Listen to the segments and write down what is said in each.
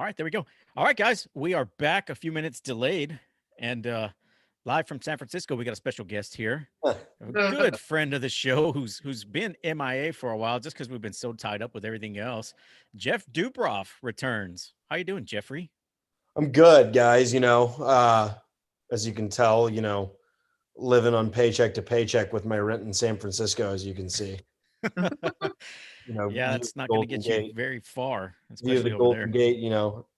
right, there we go. All right, guys, we are back a few minutes delayed and live from San Francisco. We got a special guest here, a good friend of the show who's been MIA for a while just because we've been so tied up with everything else. Jeff Dubrof returns. How you doing, Jeffrey? I'm good, guys. As you can tell, living on paycheck to paycheck with my rent in San Francisco, as you can see. Yeah, View of it's the not going to Golden get you Gate, very far, view of the especially over Golden there. Gate,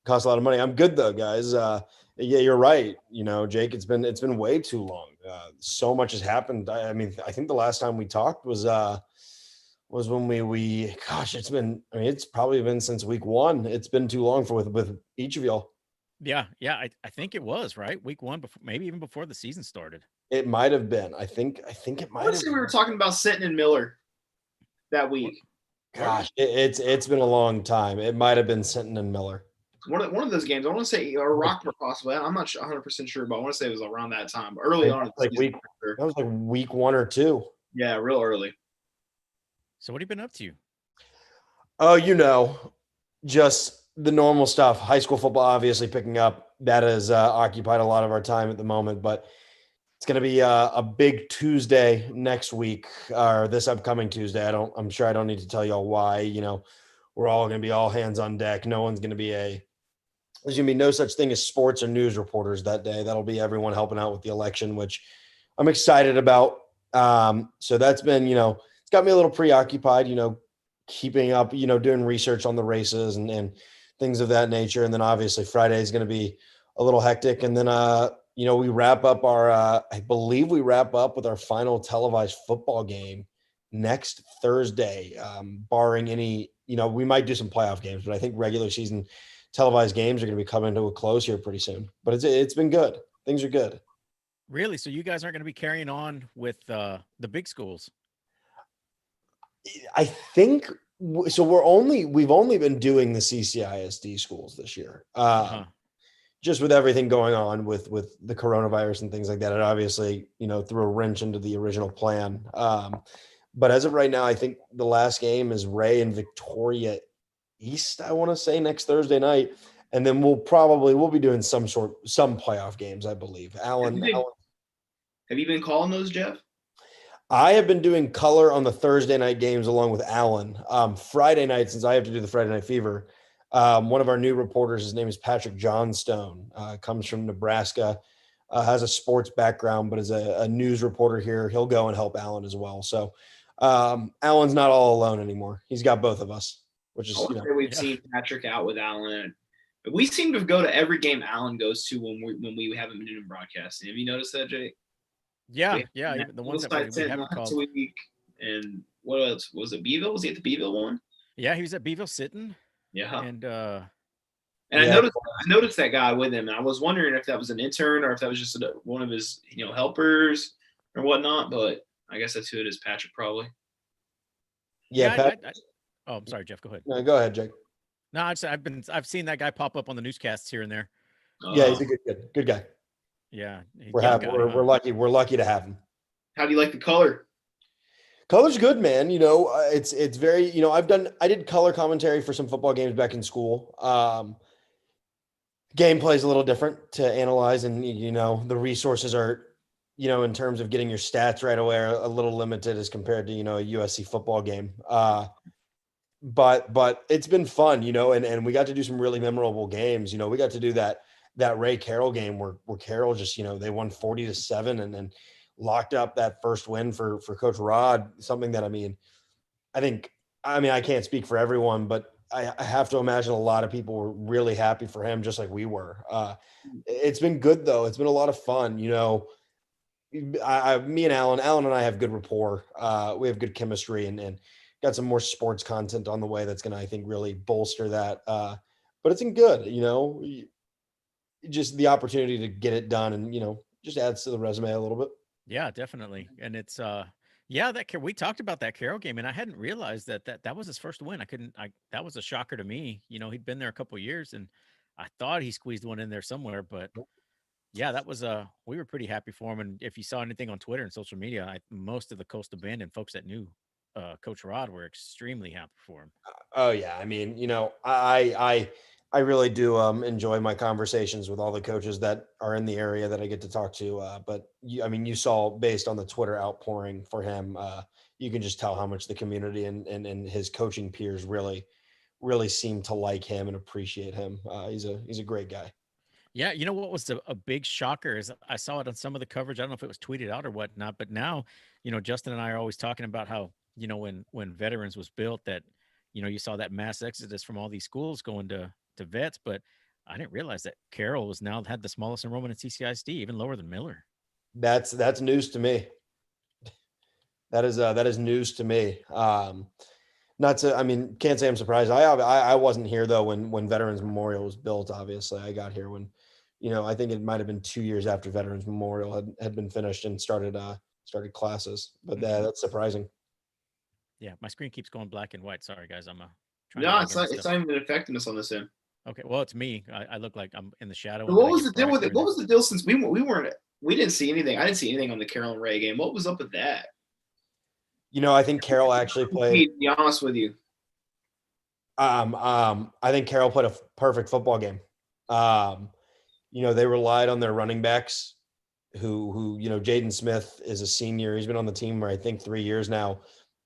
costs a lot of money. I'm good though, guys. Yeah, you're right. Jake, it's been way too long. So much has happened. I mean, I think the last time we talked was when we gosh, it's probably been since week one. It's been too long for with each of y'all. Yeah, I think it was right week one, before maybe even before the season started. It might have been. I think it I might want to have say we were been. talking about Sitton and Miller that week. Gosh, it's been a long time. It might have been Sinton and Miller. One of those games. I want to say or Rockport possibly. I'm not 100% sure, but I want to say it was around that time, early on in the season. That was like week one or two. Yeah, real early. So what have you been up to? Oh, just the normal stuff. High school football obviously picking up. That has occupied a lot of our time at the moment, but it's going to be a big Tuesday next week or this upcoming Tuesday. I'm sure I don't need to tell y'all why. We're all going to be all hands on deck. No one's going to be there's going to be no such thing as sports or news reporters that day. That'll be everyone helping out with the election, which I'm excited about. So that's been, it's got me a little preoccupied, keeping up, doing research on the races and things of that nature. And then obviously Friday is going to be a little hectic. And then, we wrap up I believe we wrap up with our final televised football game next Thursday, barring any, we might do some playoff games, but I think regular season televised games are going to be coming to a close here pretty soon. But it's been good. Things are good. Really? So you guys aren't going to be carrying on with the big schools? I think so. We've only been doing the CCISD schools this year. Just with everything going on with the coronavirus and things like that, it obviously threw a wrench into the original plan. But as of right now, I think the last game is Ray and Victoria East. I want to say next Thursday night, and then we'll be doing some playoff games. I believe. Have you been calling those, Jeff? I have been doing color on the Thursday night games along with Alan. Friday night, since I have to do the Friday Night Fever, one of our new reporters, his name is Patrick Johnstone, comes from Nebraska, has a sports background, but is a news reporter here. He'll go and help Alan as well. So Alan's not all alone anymore. He's got both of us, which is, we've seen Patrick out with Alan. We seem to go to every game Alan goes to when we haven't been doing broadcasting. Have you noticed that, Jake? Yeah. The ones that we haven't called. Week, and what else? Was it Beeville? Was he at the Beeville one? Yeah, he was at Beeville sitting. Yeah. And I noticed that guy with him, and I was wondering if that was an intern or if that was just one of his helpers or whatnot. But I guess that's who it is, Patrick, probably. Yeah. I'm sorry, Jeff. Go ahead. No, go ahead, Jake. No, I've seen that guy pop up on the newscasts here and there. Yeah, he's a good guy. Yeah, we're lucky. We're lucky to have him. How do you like the color? Color's good, man. It's very. I did color commentary for some football games back in school. Gameplay's a little different to analyze, and the resources are, in terms of getting your stats right away, are a little limited as compared to a USC football game. But it's been fun, and we got to do some really memorable games. We got to do that Ray Carroll game where Carroll just, they won 40-7 and then locked up that first win for Coach Rod. Something that, I can't speak for everyone, but I have to imagine a lot of people were really happy for him, just like we were. It's been good though. It's been a lot of fun. Me and Alan and I have good rapport. We have good chemistry and got some more sports content on the way that's going to, I think, really bolster that. But it's been good, just the opportunity to get it done and, just adds to the resume a little bit. Yeah, definitely. And it's, we talked about that Carroll game and I hadn't realized that was his first win. That was a shocker to me. He'd been there a couple of years and I thought he squeezed one in there somewhere, but yeah, that was, we were pretty happy for him. And if you saw anything on Twitter and social media, most of the Coastal Bend and folks that knew Coach Rod were extremely happy for him. Oh yeah. I I really do enjoy my conversations with all the coaches that are in the area that I get to talk to. But you saw based on the Twitter outpouring for him, you can just tell how much the community and his coaching peers really seem to like him and appreciate him. He's a great guy. Yeah, you know what was a big shocker is I saw it on some of the coverage. I don't know if it was tweeted out or whatnot, but now, Justin and I are always talking about how, when veterans was built that, you saw that mass exodus from all these schools going to vets, but I didn't realize that Carroll was now had the smallest enrollment in CCISD, even lower than Miller. That's news to me. That is news to me. Not to, I mean, can't say I'm surprised. I wasn't here though when Veterans Memorial was built. Obviously, I got here when, I think it might have been 2 years after Veterans Memorial had been finished and started classes. But that's surprising. Yeah, my screen keeps going black and white. Sorry, guys. I'm trying No, to it's not even affecting us on this end. Okay, well, it's me. I look like I'm in the shadow. What was the deal with it? What was the deal since we didn't see anything? I didn't see anything on the Carroll and Ray game. What was up with that? I think Carroll actually played. To be honest with you, I think Carroll played a perfect football game. They relied on their running backs, who Jaden Smith is a senior. He's been on the team for I think 3 years now.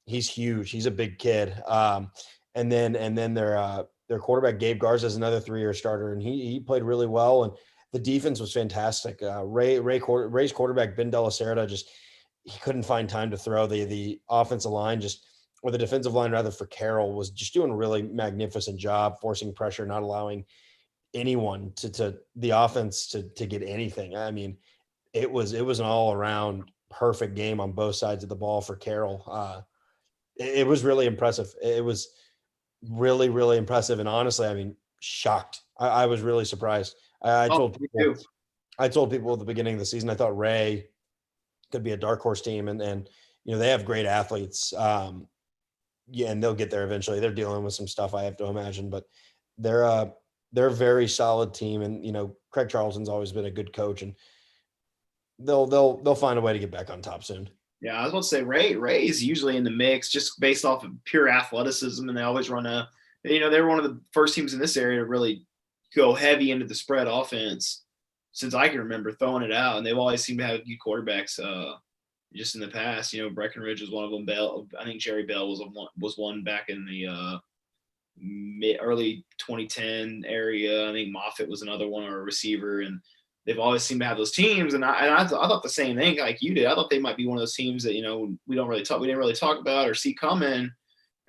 He's huge. He's a big kid. And then their quarterback Gabe Garza is another 3-year starter, and he played really well. And the defense was fantastic. Ray's quarterback Ben Delacerda he couldn't find time to throw. The offensive line or the defensive line rather for Carroll was just doing a really magnificent job, forcing pressure, not allowing anyone to the offense to get anything. I mean, it was an all around perfect game on both sides of the ball for Carroll. It was really impressive. It was really, really impressive. And honestly, I mean, shocked. I was really surprised. I told people at the beginning of the season, I thought Ray could be a dark horse team, and they have great athletes. And they'll get there eventually. They're dealing with some stuff, I have to imagine, but they're a very solid team. And Craig Charleston's always been a good coach, and they'll find a way to get back on top soon. Yeah, I was about to say Ray is usually in the mix just based off of pure athleticism, and they always run they're one of the first teams in this area to really go heavy into the spread offense since I can remember throwing it out, and they've always seemed to have good quarterbacks. Just in the past, Breckenridge was one of them. Bell, I think Jerry Bell was one back in the early 2010 area. I think Moffitt was another one, or a receiver, and they've always seemed to have those teams. And I thought the same thing like you did. I thought they might be one of those teams that we didn't really talk about or see coming,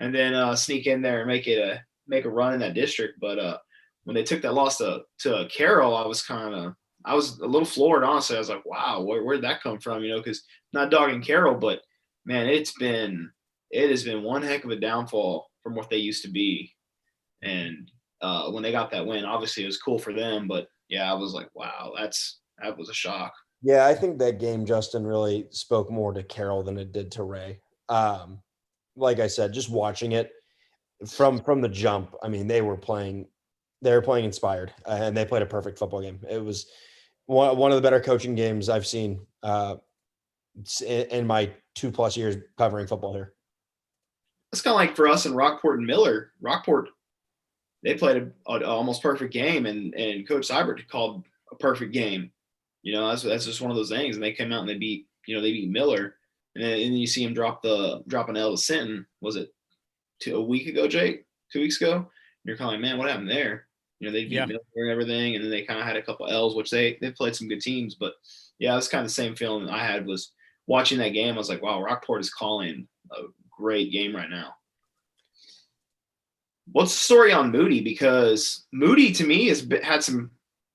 and then sneak in there and make a run in that district. But when they took that loss to Carroll, I was a little floored, honestly. I was like, wow, where'd that come from? Because not dogging Carroll, but man, it has been one heck of a downfall from what they used to be. And when they got that win, obviously it was cool for them, but yeah, I was like, wow, that was a shock. Yeah, I think that game, Justin, really spoke more to Carroll than it did to Ray. Like I said, just watching it from the jump, I mean, they were playing inspired, and they played a perfect football game. It was one of the better coaching games I've seen in my 2+ years covering football here. It's kind of like for us in Rockport and Miller. Rockport, they played an almost perfect game, and Coach Seibert called a perfect game. That's just one of those things. And they came out and they beat Miller, and then you see him drop an L to Sinton. Was it a week ago, Jake? 2 weeks ago? And you're kind of like, man, what happened there? They beat Miller and everything, and then they kind of had a couple L's, which they played some good teams. But yeah, it's kind of the same feeling I had was watching that game. I was like, wow, Rockport is calling a great game right now. What's the story on Moody? Because Moody to me has had some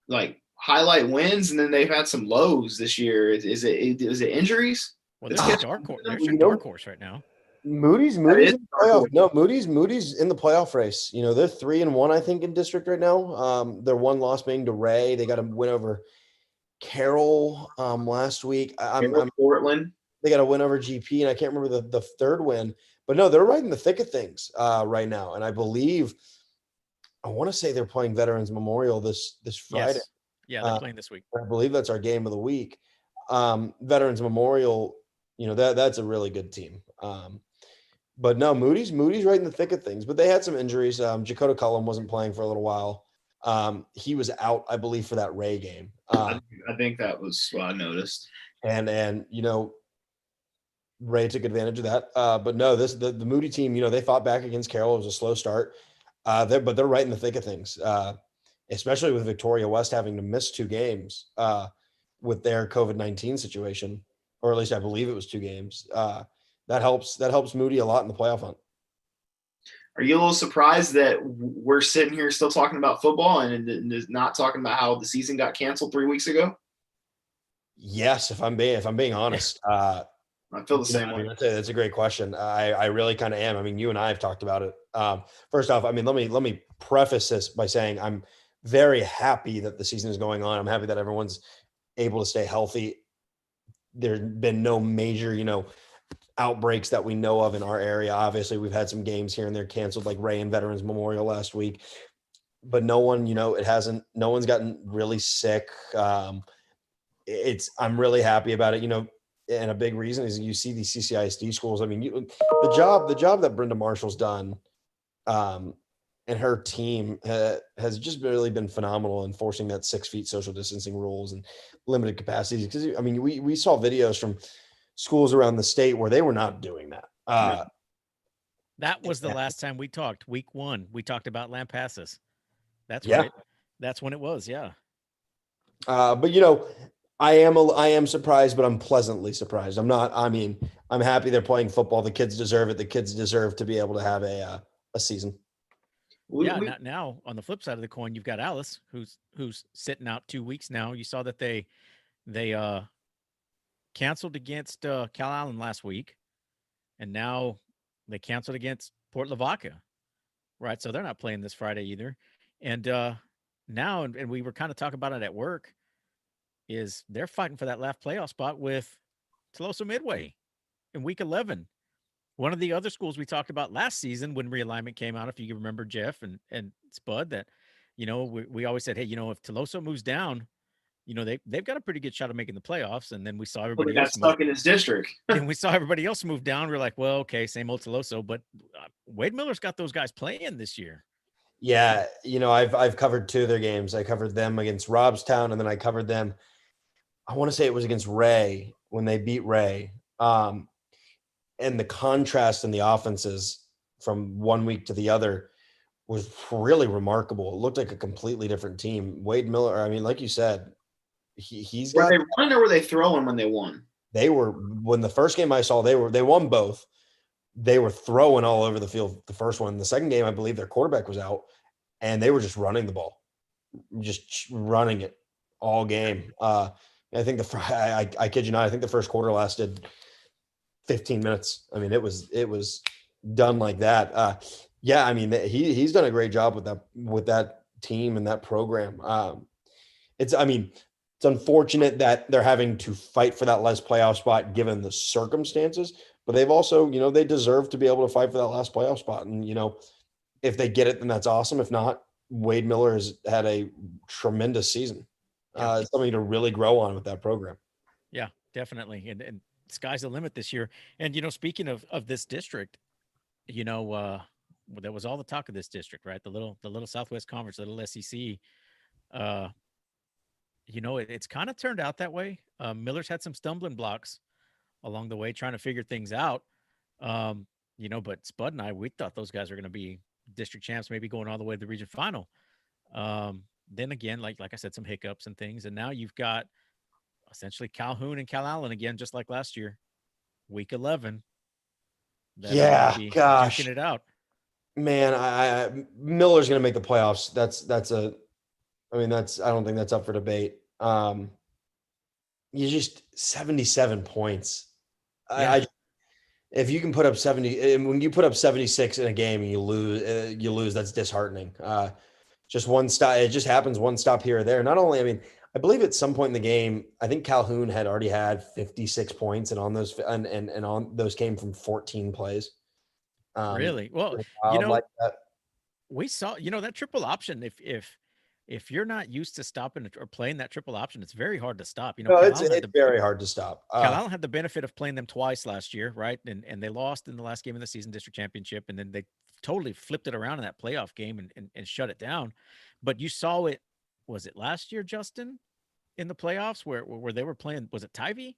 like highlight wins, and then they've had some lows this year. Is it injuries? Well, there's a dark horse. There's your dark horse right now. Moody's in the playoff. No, Moody's in the playoff race. They're 3-1, I think, in district right now. Their one loss being to Ray. They got a win over Carroll last week. Portland. They got a win over GP, and I can't remember the third win. But no, they're right in the thick of things right now. And I want to say they're playing Veterans Memorial this Friday. Yes. Yeah, they're playing this week. I believe that's our game of the week. Veterans Memorial, that's a really good team. But no, Moody's right in the thick of things. But they had some injuries. Jakota Cullum wasn't playing for a little while. He was out, I believe, for that Ray game. I think that was what I noticed. And Ray took advantage of that. But no, the Moody team, they fought back against Carroll. It was a slow start. But they're right in the thick of things, especially with Victoria West having to miss 2 games with their COVID-19 situation, or at least I believe it was 2 games. That helps Moody a lot in the playoff hunt. Are you a little surprised that we're sitting here still talking about football and not talking about how the season got canceled 3 weeks ago? Yes, if I'm being honest. I feel the same way. That's a great question. I really kind of am. I mean, you and I have talked about it. First off, I mean, let me preface this by saying I'm very happy that the season is going on. I'm happy that everyone's able to stay healthy. There's been no major, outbreaks that we know of in our area. Obviously, we've had some games here and there canceled, like Ray and Veterans Memorial last week, but no one, no one's gotten really sick. I'm really happy about it, and a big reason is you see these CCISD schools. I mean, the job that Brenda Marshall's done, and her team has just really been phenomenal in enforcing that 6 feet social distancing rules and limited capacities. Because I mean, we saw videos from schools around the state where they were not doing that. That was the last time we talked. Week 1, we talked about Lampasas. That's Yeah. right. That's when it was. Yeah. But I am surprised, but I'm pleasantly surprised. I'm not. I mean, I'm happy they're playing football. The kids deserve it. The kids deserve to be able to have a season. Yeah. Now on the flip side of the coin, you've got Alice, who's sitting out 2 weeks now. You saw that they canceled against Cal Allen last week, and now they canceled against Port Lavaca, right? So they're not playing this Friday either. And now, and we were kind of talking about it at work, is they're fighting for that last playoff spot with Tolosa Midway in week 11. One of the other schools we talked about last season when realignment came out, if you remember, Jeff and Spud, that, we always said, hey, if Tolosa moves down, they've got a pretty good shot of making the playoffs. And then we saw everybody got else stuck in his district. and we saw everybody else move down. We're like, well, okay, same old Tolosa, but Wade Miller's got those guys playing this year. Yeah, I've covered 2 of their games. I covered them against Robstown, and then I covered them, I want to say it was against Ray when they beat Ray. And the contrast in the offenses from one week to the other was really remarkable. It looked like a completely different team. Wade Miller, I mean, like you said, he's got. Were they running or were they throwing when they won? They were, when the first game I saw, they won both. They were throwing all over the field the first one. The second game, I believe their quarterback was out, and they were just running the ball, just running it all game. I think I kid you not, I think the first quarter lasted 15 minutes. I mean, it was done like that. Yeah, I mean, he's done a great job with that team and that program. It's unfortunate that they're having to fight for that last playoff spot given the circumstances, but they've also, they deserve to be able to fight for that last playoff spot. And, if they get it, then that's awesome. If not, Wade Miller has had a tremendous season. It's something to really grow on with that program. Yeah, definitely. And sky's the limit this year. And, speaking of this district, there was all the talk of this district, right? The little Southwest Conference, the little SEC. It's kind of turned out that way. Miller's had some stumbling blocks along the way trying to figure things out. But Spud and I, we thought those guys were going to be district champs, maybe going all the way to the region final. Then again, like I said, some hiccups and things. And now you've got essentially Calhoun and Cal Allen again, just like last year, week 11. Yeah, gosh, duking it out. Man, Miller's going to make the playoffs. I don't think that's up for debate. You just 77 points. Yeah. If you can put up 70, when you put up 76 in a game and you lose, that's disheartening. Just one stop. It just happens one stop here or there. Not only, I believe at some point in the game, I think Calhoun had already had 56 points, and on those on those came from 14 plays. Really? Well, like that. We saw, that triple option. If you're not used to stopping or playing that triple option, it's very hard to stop. It's very hard to stop. Cal Allen had the benefit of playing them twice last year, right? And they lost in the last game of the season, district championship, and then they totally flipped it around in that playoff game and shut it down. But you saw it, was it last year, Justin, in the playoffs where they were playing, was it Tyvee?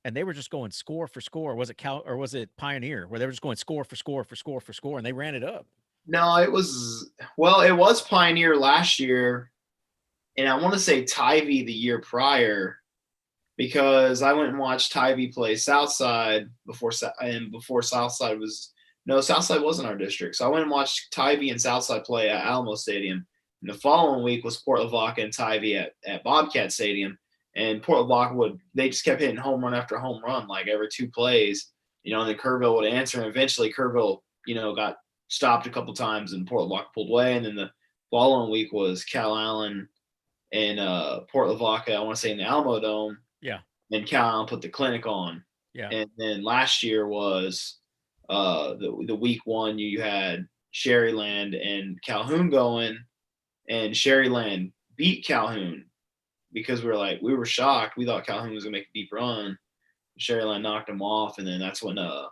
And they were just going score for score. Was it Cal or was it Pioneer where they were just going score for score for score for score and they ran it up? No, it was Pioneer last year, and I want to say Tyvee the year prior, because I went and watched Tyvee play Southside before Southside was no, Southside wasn't our district. So I went and watched Tyvee and Southside play at Alamo Stadium. And the following week was Port Lavaca and Tyvee at Bobcat Stadium. And Port Lavaca they just kept hitting home run after home run, like every 2 plays, and then Kerrville would answer. And eventually Kerrville, got stopped a couple times and Port Lavaca pulled away. And then the following week was Cal Allen and Port Lavaca, I want to say in the Alamo Dome. Yeah. And Cal Allen put the clinic on. Yeah. And then last year was the week 1 you had Sherryland and Calhoun going, and Sherryland beat Calhoun because we were shocked. We thought Calhoun was gonna make a deep run. Sherryland knocked them off, and then that's when I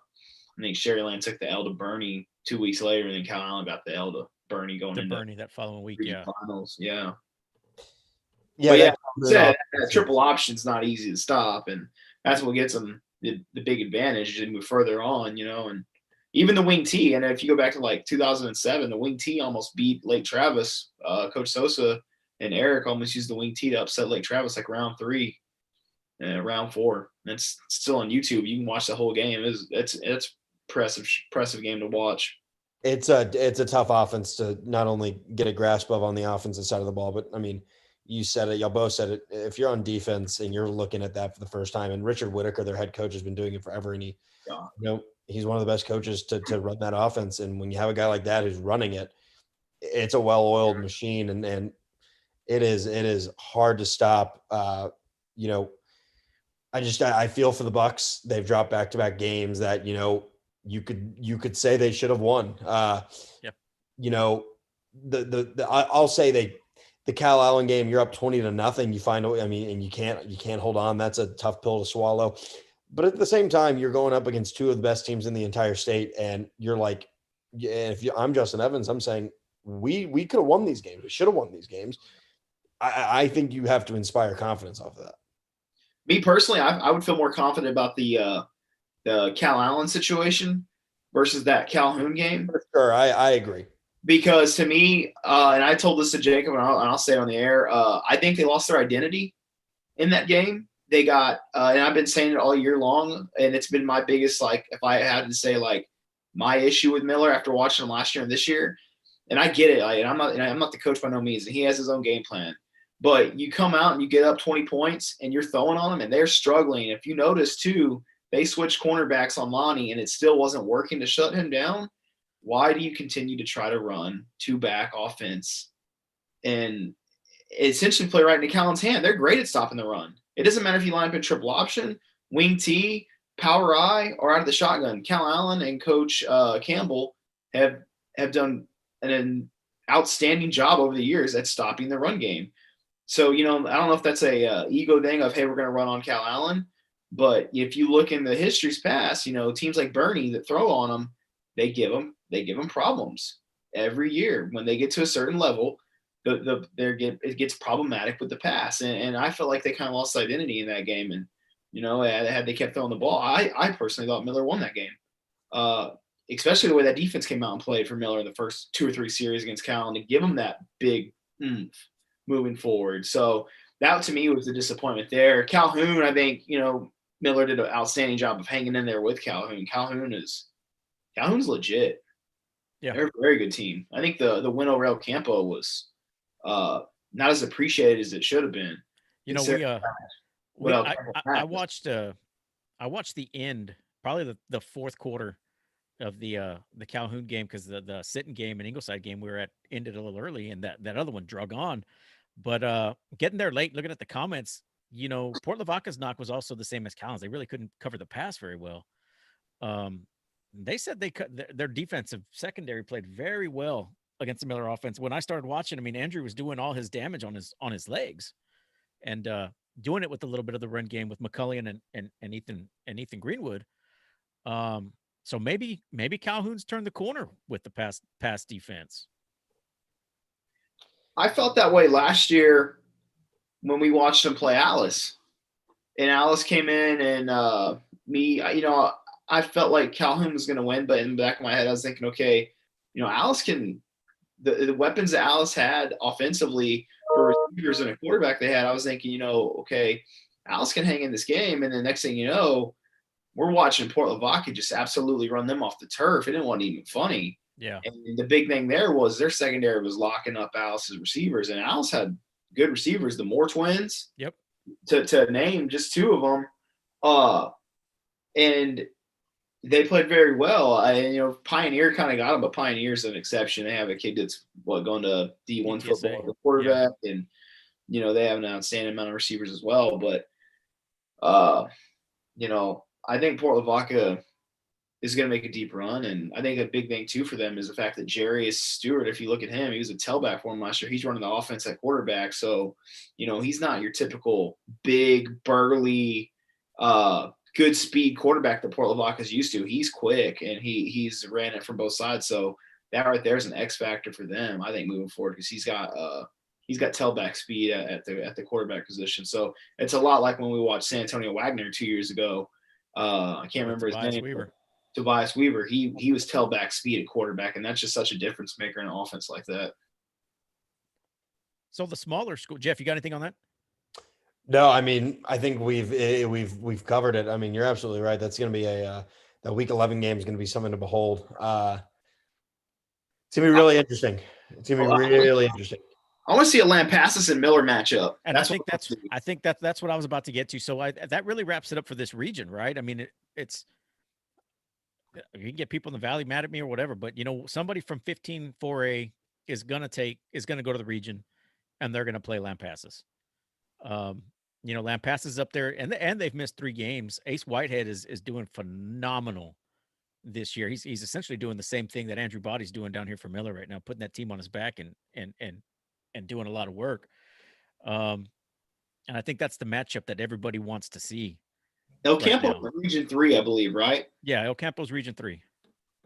think Sherryland took the L to Bernie 2 weeks later, and then Cal Allen got the L to Bernie going into Bernie that following week. Yeah. Finals. Yeah. Yeah, that triple option's not easy to stop, and that's what gets them the big advantage to move further on, and even the wing T. And if you go back to like 2007, the wing T almost beat Lake Travis. Coach Sosa and Eric almost used the wing T to upset Lake Travis like round 3 and round 4. It's still on YouTube. You can watch the whole game. It's impressive game to watch. It's a tough offense to not only get a grasp of on the offensive side of the ball, but I mean, you said it, y'all both said it. If you're on defense and you're looking at that for the first time, and Richard Whitaker, their head coach, has been doing it forever, and he's one of the best coaches to run that offense. And when you have a guy like that who's running it, it's a well-oiled machine, and it is hard to stop. I feel for the Bucks. They've dropped back-to-back games that you could say they should have won. I'll say the Cal Allen game, you're up 20-0. You find, and you can't hold on. That's a tough pill to swallow. But at the same time, you're going up against 2 of the best teams in the entire state, and you're like, I'm Justin Evans, I'm saying we could have won these games. We should have won these games. I think you have to inspire confidence off of that. Me personally, I would feel more confident about the Cal Allen situation versus that Calhoun game. For sure, I agree. Because to me, and I told this to Jacob, and I'll say it on the air, I think they lost their identity in that game. They got, and I've been saying it all year long, and it's been my biggest, if I had to say, my issue with Miller after watching him last year and this year, and I get it. I'm not the coach by no means, and he has his own game plan. But you come out and you get up 20 points, and you're throwing on them, and they're struggling. If you notice, too, they switched cornerbacks on Lonnie, and it still wasn't working to shut him down. Why do you continue to try to run 2-back offense and essentially play right into Callan's hand? They're great at stopping the run. It doesn't matter if you line up in triple option, wing T, power I, or out of the shotgun. Cal Allen and Coach Campbell have done an outstanding job over the years at stopping the run game. So, I don't know if that's a ego thing of, hey, we're going to run on Cal Allen. But if you look in the history's past, teams like Bernie that throw on them, they give them problems every year. When they get to a certain level, it gets problematic with the pass. And I felt like they kind of lost identity in that game. And, had they kept throwing the ball, I personally thought Miller won that game. Especially the way that defense came out and played for Miller in the first 2 or 3 series against Cal, and to give him that big moving forward. So that to me was the disappointment there. Calhoun, I think, Miller did an outstanding job of hanging in there with Calhoun. Calhoun's legit. Yeah. They're a very good team. I think the win over El Campo was not as appreciated as it should have been. I watched the end, probably the fourth quarter of the Calhoun game, because the Sitton game and Ingleside game ended a little early, and that other one drug on. But getting there late, looking at the comments, Port Lavaca's knock was also the same as Calhoun's. They really couldn't cover the pass very well. They said their defensive secondary played very well against the Miller offense. When I started watching, Andrew was doing all his damage on his legs, and doing it with a little bit of the run game with McCullion and Ethan Greenwood. So maybe Calhoun's turned the corner with the pass defense. I felt that way last year when we watched him play Alice. And Alice came in and I felt like Calhoun was going to win, but in the back of my head, I was thinking, okay, Alice can the weapons that Alice had offensively for receivers and a quarterback they had. I was thinking, okay, Alice can hang in this game, and the next thing you know, we're watching Port Lavaca just absolutely run them off the turf. It wasn't even funny. Yeah. And the big thing there was their secondary was locking up Alice's receivers, and Alice had good receivers. The Moore twins, Yep. To name just two of them, and they played very well. Pioneer kind of got them, but Pioneer's an exception. They have a kid that's going to D1 football, the quarterback, and they have an outstanding amount of receivers as well. But I think Port Lavaca is going to make a deep run, and I think a big thing too for them is the fact that Jarius Stewart. If you look at him, he was a tailback for him last year. He's running the offense at quarterback, so he's not your typical big burly. Good speed quarterback that Port Lavaca is used to. He's quick and he's ran it from both sides. So that right there is an X factor for them, I think, moving forward, because he's got tailback speed at the quarterback position. So it's a lot like when we watched San Antonio Wagner 2 years ago. I can't remember his name. Tobias Weaver. He was tailback speed at quarterback, and that's just such a difference maker in an offense like that. So the smaller school, Jeff, you got anything on that? No, I mean, I think we've covered it. I mean, you're absolutely right. That's going to be that week 11 game is going to be something to behold. It's going to be really interesting. It's going to be really interesting. I want to see a Lampasas and Miller matchup. And I think that's what I was about to get to. So that really wraps it up for this region, right? I mean, it's you can get people in the Valley mad at me or whatever, but somebody from 15-4A is going to go to the region, and they're going to play Lampasas. Lampasas is up there, and they've missed 3 games. Ace Whitehead is doing phenomenal this year. He's essentially doing the same thing that Andrew Body's doing down here for Miller right now, putting that team on his back and doing a lot of work. And I think that's the matchup that everybody wants to see. El Campo Region 3, I believe, right? Yeah, El Campo's Region 3.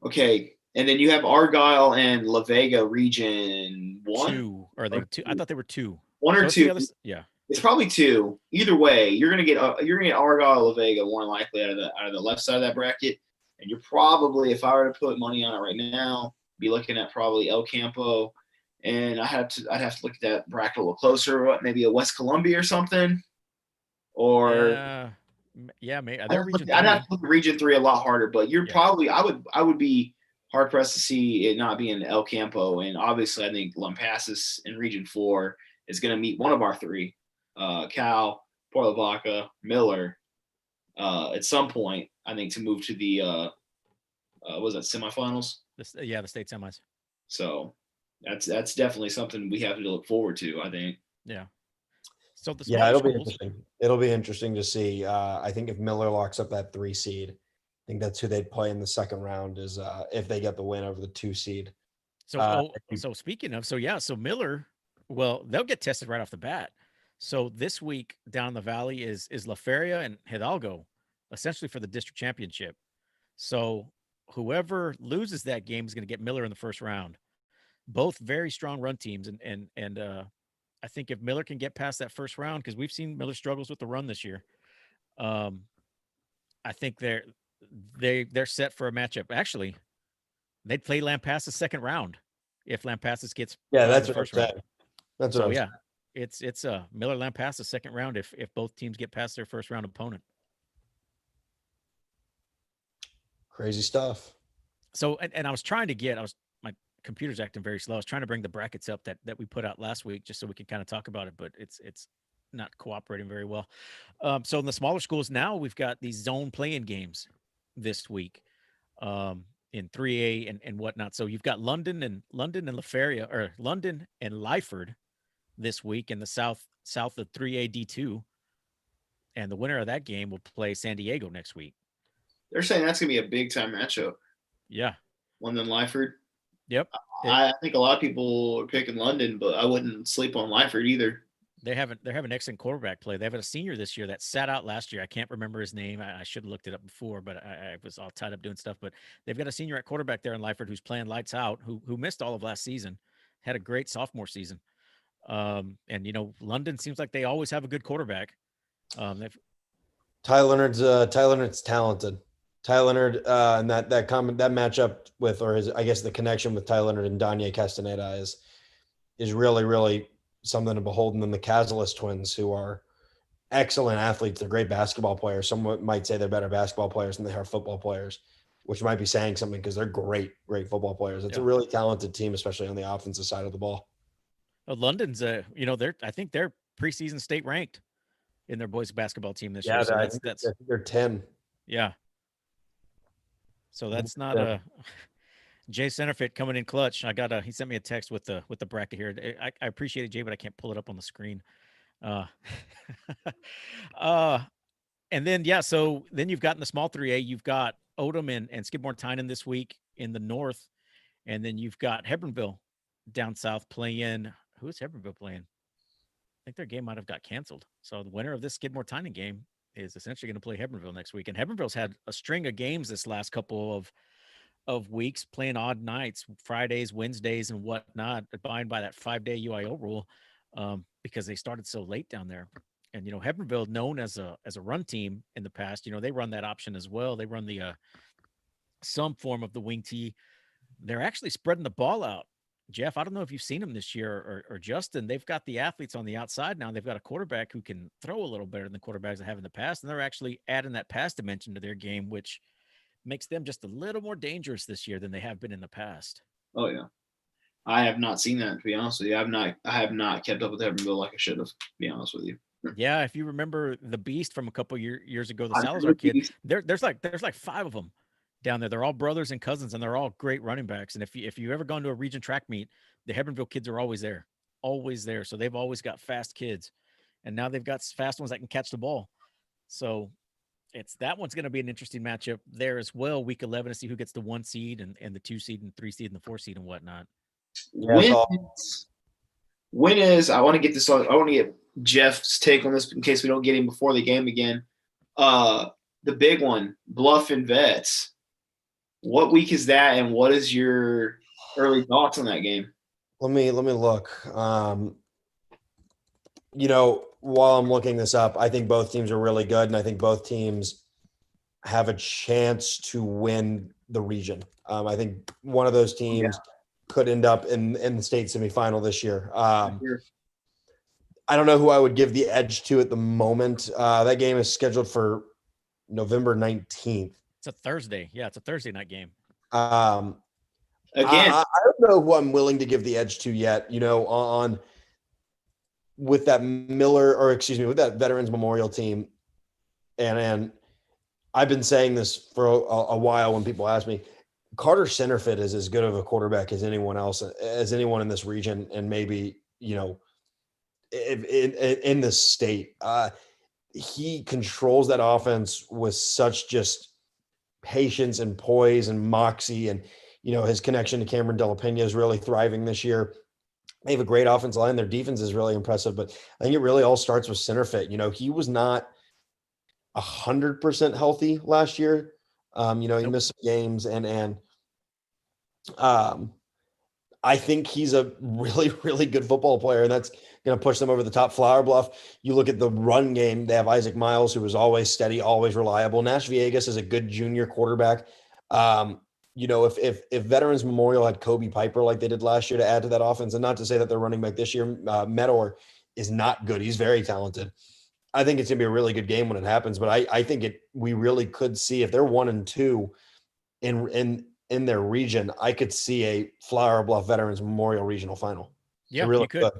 Okay. And then you have Argyle and La Vega Region 1? 2. Are they 2? I thought they were 2. 1 or 2. Yeah. It's probably 2. Either way, you're gonna get Argyle, La Vega more likely out of the left side of that bracket, and you're probably, if I were to put money on it right now, be looking at probably El Campo, and I'd have to look at that bracket a little closer. What, maybe a West Columbia or something, or maybe I'd have to look at Region 3 a lot harder. But you're probably I would be hard pressed to see it not being El Campo, and obviously I think Lampasas in Region 4 is going to meet one of our 3. Cal, Port Lavaca, Miller, at some point, I think, to move to the was that semifinals? The state semis. So that's definitely something we have to look forward to, I think. Yeah. So it'll be interesting. It'll be interesting to see. I think if Miller locks up that 3 seed, I think that's who they'd play in the second round. Is if they get the win over the 2 seed. So speaking of, so Miller, well, they'll get tested right off the bat. So this week down the valley is La Feria and Hidalgo, essentially for the district championship. So whoever loses that game is going to get Miller in the first round. Both very strong run teams, and I think if Miller can get past that first round, because we've seen Miller struggles with the run this year, I think they're set for a matchup. Actually, they'd play Lampasas second round if Lampasas gets that's what first round. That's what. So it's Miller Lampasas second round if both teams get past their first round opponent. Crazy stuff. So and I was trying to my computer's acting very slow. I was trying to bring the brackets up that we put out last week just so we can kind of talk about it, but it's not cooperating very well. So in the smaller schools now, we've got these zone playing games this week in 3A and whatnot. So you've got London and La Feria, or London and Lyford this week in the south of 3A D2, and the winner of that game will play San Diego next week. They're saying that's gonna be a big time matchup. Yeah, London Lyford. Yep. I think a lot of people are picking London, but I wouldn't sleep on Lyford either. They're having excellent quarterback play. They have a senior this year that sat out last year. I can't remember his name. I should have looked it up before, but I was all tied up doing stuff. But they've got a senior at quarterback there in Lyford who's playing lights out, who missed all of last season, had a great sophomore season. And London seems like they always have a good quarterback. They've Ty Leonard's talented. Ty Leonard and that matchup with, or his, I guess the connection with Ty Leonard and Danye Castaneda is really, really something to behold. And then the Cazares twins, who are excellent athletes. They're great basketball players. Some might say they're better basketball players than they are football players, which might be saying something because they're great football players. It's a really talented team, especially on the offensive side of the ball. London's, I think they're preseason state ranked in their boys basketball team this year. Yeah, So I think they're 10. Yeah. So that's not a Jay Centerfit coming in clutch. He sent me a text with the bracket here. I appreciate it, Jay, but I can't pull it up on the screen. Uh, and then so then you've got in the small 3A, you've got Odom and Skidmore Tynan this week in the north, and then you've got Hebronville down south playing. Who's Hebronville playing? I think their game might have got canceled. So the winner of this Skidmore Tynan game is essentially going to play Hebronville next week. And Hebronville's had a string of games this last couple of weeks, playing odd nights, Fridays, Wednesdays, and whatnot, abiding by that 5-day UIO rule, because they started so late down there. And Hebronville, known as a run team in the past, they run that option as well. They run the some form of the wing tee. They're actually spreading the ball out. Jeff, I don't know if you've seen them this year or Justin. They've got the athletes on the outside now. They've got a quarterback who can throw a little better than the quarterbacks they have in the past, and they're actually adding that pass dimension to their game, which makes them just a little more dangerous this year than they have been in the past. Oh yeah, I have not seen that, to be honest with you. I have not kept up with Hebronville like I should have, to be honest with you. Yeah, if you remember the Beast from a couple years ago, the Salazar kid, there's like 5 of them down there. They're all brothers and cousins, and they're all great running backs. And if you ever gone to a region track meet, the Hebronville kids are always there. So they've always got fast kids, and now they've got fast ones that can catch the ball. So that one's going to be an interesting matchup there as well. Week 11 to see who gets the 1 seed and the 2 seed and 3 seed and the 4 seed and whatnot. When is I want to get this on? I want to get Jeff's take on this in case we don't get him before the game again. The big one, Bluff and Vets. What week is that, and what is your early thoughts on that game? Let me look. While I'm looking this up, I think both teams are really good, and I think both teams have a chance to win the region. I think one of those teams could end up in the state semifinal this year. I don't know who I would give the edge to at the moment. That game is scheduled for November 19th. It's a Thursday. Yeah, it's a Thursday night game. Again, I don't know who I'm willing to give the edge to yet. With that with that Veterans Memorial team, and I've been saying this for a while when people ask me, Carter Centerfit is as good of a quarterback as anyone in this region, and maybe in this state. He controls that offense with such just patience and poise and moxie, and his connection to Cameron De La Pena is really thriving this year. They have a great offensive line. Their defense is really impressive, but I think it really all starts with Centerfit. He was not 100% healthy last year. He missed some games, and I think he's a really, really good football player, and that's going to push them over the top. Flower Bluff, you look at the run game, they have Isaac Miles, who was always steady, always reliable. Nash Villegas is a good junior quarterback. If Veterans Memorial had Kobe Piper like they did last year to add to that offense, and not to say that they're running back this year, Medor is not good. He's very talented. I think it's going to be a really good game when it happens, but I think we really could see, if they're 1-2 in their region, I could see a Flower Bluff Veterans Memorial regional final. Yeah, really could.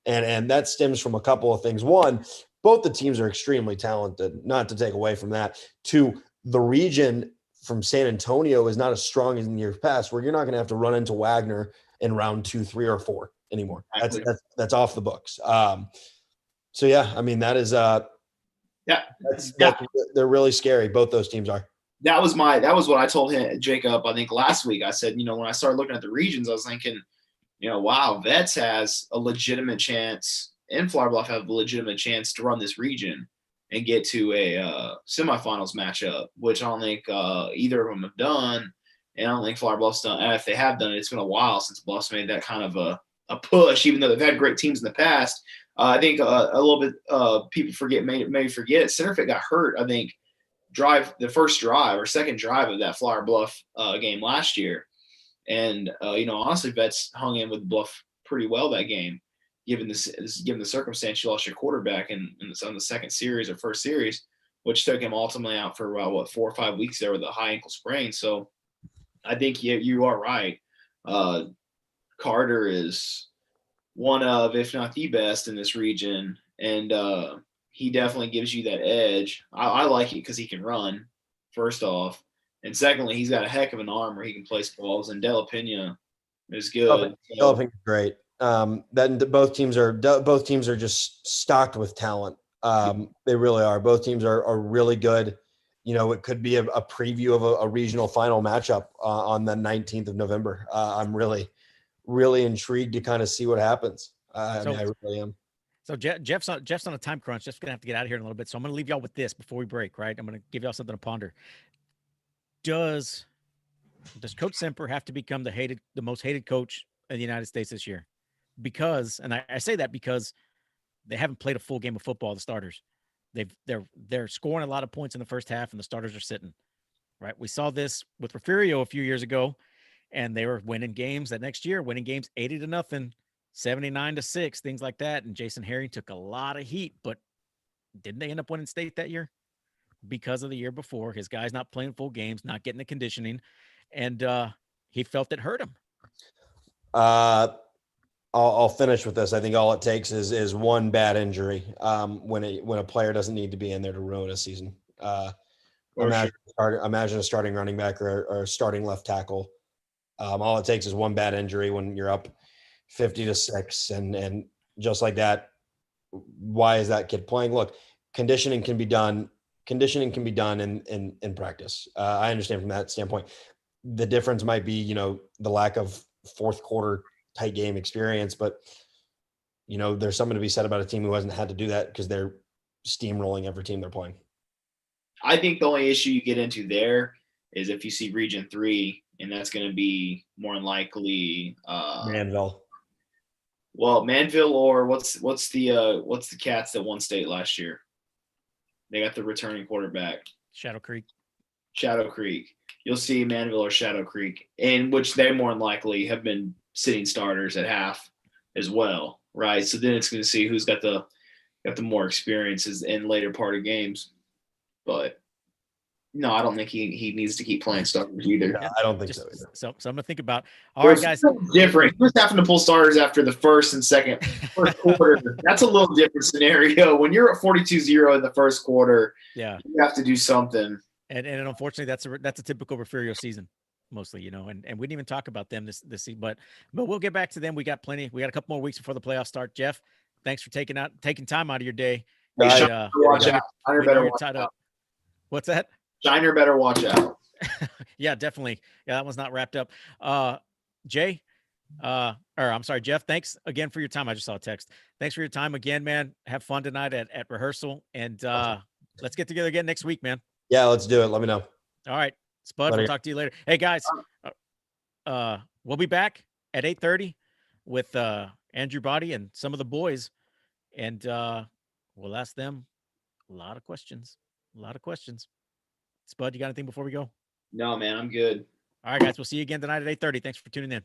And that stems from a couple of things. One, both the teams are extremely talented, not to take away from that. Two, the region from San Antonio is not as strong as in years past, where you're not going to have to run into Wagner in round 2, 3, or 4 anymore. That's off the books. So yeah, I mean, that is they're really scary. Both those teams are. That was what I told him, Jacob, I think last week. I said, when I started looking at the regions, I was thinking, wow, Vets has a legitimate chance, and Flower Bluff have a legitimate chance to run this region and get to a semifinals matchup, which I don't think either of them have done. And I don't think Flower Bluff's done. And if they have done it, it's been a while since Bluff's made that kind of a push, even though they've had great teams in the past. I think a little bit people maybe forget Centerfit got hurt. I think the first drive or second drive of that Flower Bluff game last year, and honestly, Vets hung in with Bluff pretty well that game, given the circumstance you lost your quarterback on the second series or first series, which took him ultimately out for about 4 or 5 weeks there with a high ankle sprain. So I think you are right. Carter is one of, if not the best in this region, and he definitely gives you that edge. I like it because he can run, first off, and secondly, he's got a heck of an arm where he can place balls. And De La Pena is good. De La Pena is great. Then both teams are just stocked with talent. They really are. Both teams are really good. It could be a preview of a regional final matchup on the 19th of November. I'm really, really intrigued to kind of see what happens. I really am. So Jeff's on a time crunch. Jeff's gonna have to get out of here in a little bit. So I'm gonna leave y'all with this before we break. Right, I'm gonna give y'all something to ponder. Does Coach Semper have to become the most hated coach in the United States this year? Because, and I say that because they haven't played a full game of football. The starters, they're scoring a lot of points in the first half, and the starters are sitting. Right, we saw this with Refugio a few years ago, and they were winning games that next year, winning games 80-0, 79-6, things like that. And Jason Herring took a lot of heat, but didn't they end up winning state that year? Because of the year before, his guys not playing full games, not getting the conditioning, and he felt it hurt him. I'll finish with this. I think all it takes is one bad injury when a player doesn't need to be in there to ruin a season. Imagine a starting running back or starting left tackle. All it takes is one bad injury when you're up 50-6, and just like that. Why is that kid playing? Look, conditioning can be done in practice. I understand from that standpoint. The difference might be, the lack of fourth quarter tight game experience, but there's something to be said about a team who hasn't had to do that because they're steamrolling every team they're playing. I think the only issue you get into there is if you see Region 3, and that's going to be more than likely Manville. Well, Manville, or what's the Cats that won state last year? They got the returning quarterback. Shadow Creek. You'll see Manville or Shadow Creek, in which they more than likely have been sitting starters at half as well, right? So then it's going to see who's got the more experiences in later part of games. But no, I don't think he needs to keep playing starters either. No, I don't think so either. So I'm gonna think about. All right, guys. Different. Just having to pull starters after the first quarter. That's a little different scenario. When you're at 42-0 in the first quarter, yeah, you have to do something. And unfortunately, that's a typical Refugio season, mostly, and we didn't even talk about them this season, but we'll get back to them. We got plenty. We got a couple more weeks before the playoffs start. Jeff, thanks for taking time out of your day. Watch out. Shiner better watch out. What's that? Shiner better watch out. Yeah, definitely. Yeah, that one's not wrapped up. Jay, I'm sorry, Jeff, thanks again for your time. I just saw a text. Thanks for your time again, man. Have fun tonight at rehearsal, and let's get together again next week, man. Yeah, let's do it. Let me know. All right, Spud, we'll talk to you later. Hey, guys, we'll be back at 8:30 with Andrew Body and some of the boys, and we'll ask them a lot of questions. Spud, you got anything before we go? No, man, I'm good. All right, guys, we'll see you again tonight at 8:30. Thanks for tuning in.